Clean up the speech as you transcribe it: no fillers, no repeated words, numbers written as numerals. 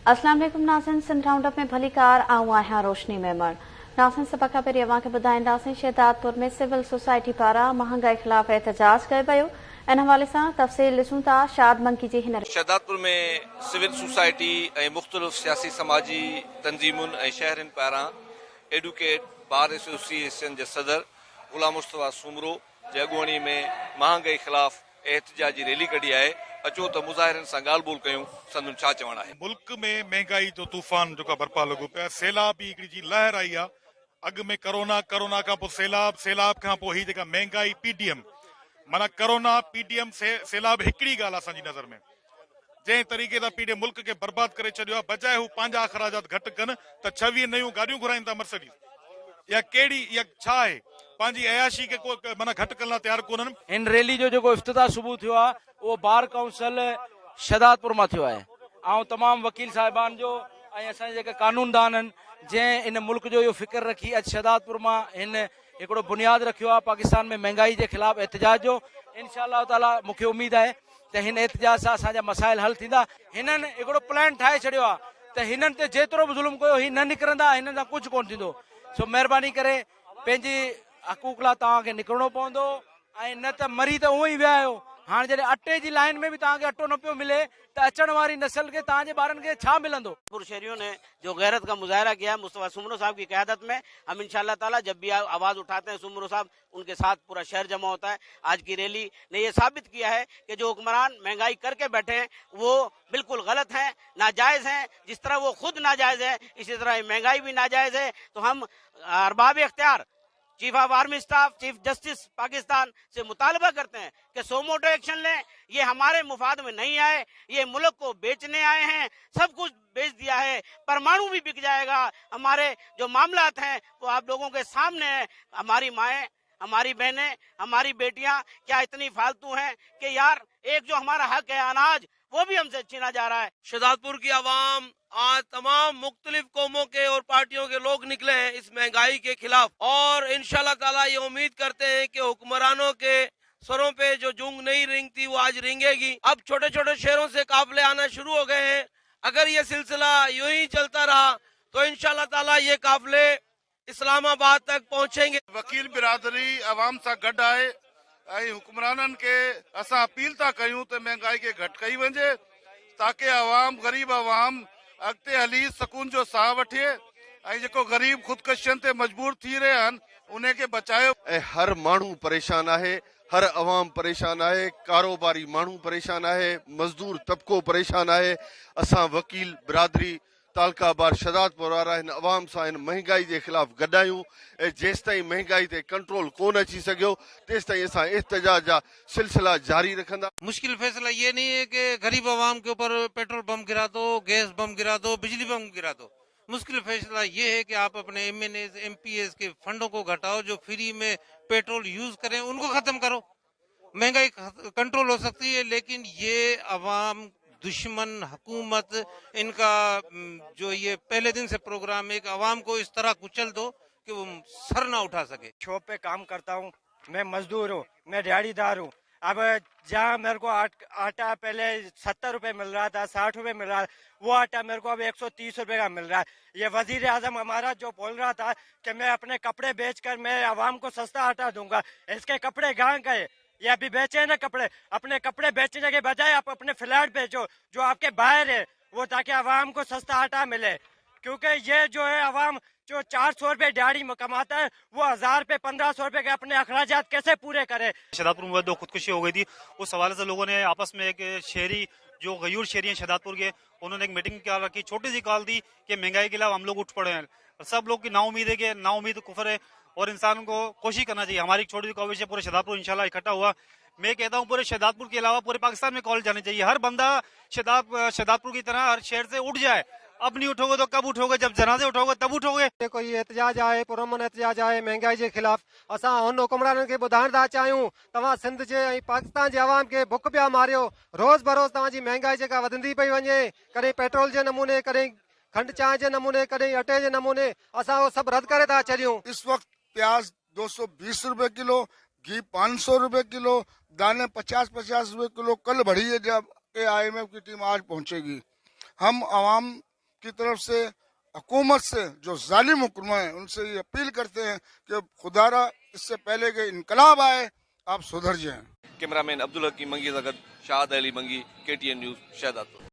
अस्सलाम वालेकुम नाज़रीन, सिंध राउंडअप में भली कार आऊं आहियां रोशनी मेमण। नाज़रीन, सभु खां पहिरीं अव्हां खे ॿुधाईंदासीं शहदादपुर में सिविल सोसाइटी पारां महांगाई ख़िलाफ़ एहतजाज कयो वियो। इन हवाले सां तफ़सील ॾिसूं था शाद मंकी जी हिन। शहदादपुर में सिविल सोसाइटी ऐं मुख़्तलिफ़ सियासी समाजी तंज़ीमुनि ऐं शहरनि पारां एडवोकेट बार एसोसिएशन जे सदर गुलाम मुस्तफ़ा सुमरो जे अॻुवाणी में महांगाई ख़िलाफ़ एहतजाजी रैली कढी आहे। अचो त मुज़ाहिरनि सां ॻाल्हि ॿोल कयूं, संदन छा चवणु आहे। मुल्क में महंगाई जो तूफ़ान जेका बर्पा लॻो पियो आहे, सैलाब बि हिकिड़ी जी लहर आई आहे। अॻु में करोना खां पोइ सैलाब खां पोइ ही जेका महंगाई पीडीएम, माना करोना पीडीएम सैलाब हिकिड़ी ॻाल्हि असांजी नज़र में जंहिं तरीक़े सां पीडीएम मुल्क खे बर्बाद करे छॾियो आहे। बजाए हू पंहिंजा अख़राजात घटि कनि त 26 नयूं गाॾियूं घुराइनि था मर्सिडीज़। या कहिड़ी या छा आहे, पंहिंजी अयाशी खे को माना घटि करण लाइ तयारु कोन्हनि। इन रैली जो जेको इफ्तिताह सुबुह थियो आहे उहो बार काउंसिल शहदादपुर मां थियो आहे। ऐं तमामु वकील साहिबान जो ऐं असांजे जेके कानूनदान आहिनि जंहिं इन मुल्क जो इहो फ़िक्र रखी अॼु शहदादपुर मां हिन हिकिड़ो बुनियादु रखियो आहे पाकिस्तान में महंगाई जे ख़िलाफ़ एहतजाज जो। इंशाअल्लाह ताला मूंखे उमेद आहे त हिन एहतजाज सां असांजा मसाइल हल थींदा। हिननि हिकिड़ो प्लान ठाहे छॾियो आहे त हिननि ते जेतिरो बि ज़ुल्म कयो ही न निकिरंदा, हिननि सां कुझु कोन थींदो। सो महिरबानी करे पंहिंजी हक़ूक़ लाइ तव्हांखे निकिरणो पवंदो ऐं न त मरी त उहो ई विया आहियो। हाणे जॾहिं अटे जी लाइन में भी तव्हांखे अटो न पियो मिले त अचण वारी नस्ल के तव्हांजे ॿारनि खे छा मिलंदो। शहरियों ने जो गैरत का मुजाहरा किया है मुस्तफा सुमरो साहब की क़यादत में, हम इंशाअल्लाह ताला जब भी आवाज उठाते हैं सुमरो साहब उनके साथ पूरा शहर जमा होता है। आज की रैली ने ये साबित किया है कि जो हुक्मरान महंगाई करके बैठे हैं वो बिल्कुल गलत है, नाजायज है। जिस तरह वो खुद नाजायज है इसी तरह महंगाई भी नाजायज है। तो हम अरबाब इख्तियार chief of army staff, chief justice Pakistan से मुतालबा करते हैं कि सोमोटो एक्शन लें। ये हमारे मुफाद में नहीं आए, ये मुल्क को बेचने आए हैं। सब कुछ बेच दिया है, परमाणु भी बिक जाएगा। हमारे जो मामलात हैं वो आप लोगों के सामने हैं। हमारी माएँ, हमारी बहनें, हमारी बेटियां क्या इतनी फालतू हैं कि यार एक जो हमारा हक है अनाज वो भी हमसे छीना जा रहा है। शहदादपुर की आवाम आज तमाम मुख्तलिफ कौमों के और पार्टियों के लोग निकले हैं इस महंगाई के खिलाफ और इंशाल्लाह ताला ये उम्मीद करते हैं कि हुक्मरानों के सरों पे जो जंग नहीं रिंगती वो आज रिंगेगी। अब छोटे छोटे शहरों से काफिले आना शुरू हो गए हैं। अगर ये सिलसिला यूं ही चलता रहा तो इंशाल्लाह ताला ये काफिले इस्लामाबाद तक पहुंचेंगे। वकील बिरादरी आवाम सां गॾु आहे ऐं हुक्मराननि खे असां अपील था कयूं त महंगाई खे घटि कई वञे ताकि आवाम गरीब आवाम अॻिते हली सुकून जो साह वठे ऐं जेको गरीब ख़ुदकशियुनि ते मजबूर थी रहिया आहिनि उन खे बचायो। ऐं हर माण्हू परेशान आहे, हर अवाम परेशान आहे, कारोबारी माण्हू परेशान आहे, मज़दूर तबिको परेशान आहे। असां वकील बिरादरी तालका बार शहदादपुर वारा हिन अवाम सां हिन महंगाई जे ख़िलाफ़ गॾु आहियूं ऐं जेसि ताईं महंगाई ते कंट्रोल कोन अची सघियो तेसि ताईं असां एहतजाज जा सिलसिला जारी रखंदा। मुश्किल फैसला ये नहीं है कि गरीब आवाम के ऊपर पेट्रोल बम गिरा दो, गैस बम गिरा दो, बिजली बम गिरा दो। मुश्किल फैसला ये है कि आप अपने MNAs, MPs के फंडों को घटाओ, जो फ्री में पेट्रोल यूज करें उनको खत्म करो। महंगाई कंट्रोल हो सकती है, लेकिन ये अवाम दुश्मन हुकूमत इनका जो ये पहले दिन से प्रोग्राम है कि अवाम को इस तरह कुचल दो कि वो सर ना उठा सके। शॉप पे काम करता हूँ, मैं मजदूर हूँ, मैं दिहाड़ीदार हूँ। अब जहाँ मेरे को आटा पहले 70 रुपए मिल रहा था, 60 रुपए मिल रहा था, वो आटा मेरे को अब 130 रुपए का मिल रहा है। ये वजीर आजम हमारा जो बोल रहा था कि मैं अपने कपड़े बेचकर मैं आवाम को सस्ता आटा दूंगा, इसके कपड़े कहाँ गए? ये अभी बेचे ना कपड़े। अपने कपड़े बेचने के बजाय आप अपने फ्लैट बेचो जो आपके बाहर है, वो ताकि आवाम को सस्ता आटा मिले। क्योंकि ये जो है आवाम जो 400 रुपए दिहाड़ी में कमाता है वो 1000 रुपए 1500 रुपए के अपने अखराजात कैसे पूरे करे। शहदादपुर में 2 खुदकुशी हो गई थी, उस हवाले से लोगों ने आपस में एक शहरी जो गयूर शहरी हैं शहदादपुर के, उन्होंने एक मीटिंग क्या रखी, छोटी सी कॉल दी कि महंगाई के खिलाफ हम लोग उठ पड़े हैं। और सब लोग की नाउमीद है कि नाउमीद कुफर है और इंसान को कोशिश करना चाहिए। हमारी एक छोटी सी कोशिश है, पूरे शहदादपुर इंशाल्लाह इकट्ठा हुआ। मैं कहता हूँ पूरे शहदादपुर के अलावा पूरे पाकिस्तान में कॉल जाने चाहिए। हर बंदा शहदादपुर की तरह हर शहर से उठ जाए। अब नहीं उठोगे तो कब उठोगे? जब जनाजे उठोगे तब उठोगे। कोई एहतजाज आहे, पुरअमन एहतजाज आहे महंगाई के खिलाफ। असां हुन हुक्मराननि खे ॿुधाइण था चाहियूं तव्हां सिंध जे ऐं पाकिस्तान जे आवाम खे बुख पिया मारियो। रोज़ बरोज़ तव्हांजी महंगाई जेका वधंदी पई वञे, कॾहिं पेट्रोल जे नमूने, कॾहिं खंड चांहि जे नमूने, कॾहिं अटे जे नमूने, असां उहो सभु रद्द करे था छॾियूं। इस वक्त प्याज 220 रुपए किलो, घी 500 रुपए किलो, दाने 50-50 रुपए किलो कल बढ़ी है जब IMF की टीम आज पहुंचेगी। हम आवाम की तरफ से, हुकूमत से, जो जालिम हुक्म है उनसे ये अपील करते हैं कि खुदारा इससे पहले कि इनकलाब आए आप सुधर जाएं। कैमरामैन अब्दुल हकीम मंगी जगत, शाहद अली मंगी, KTN न्यूज़, शहदादपुर।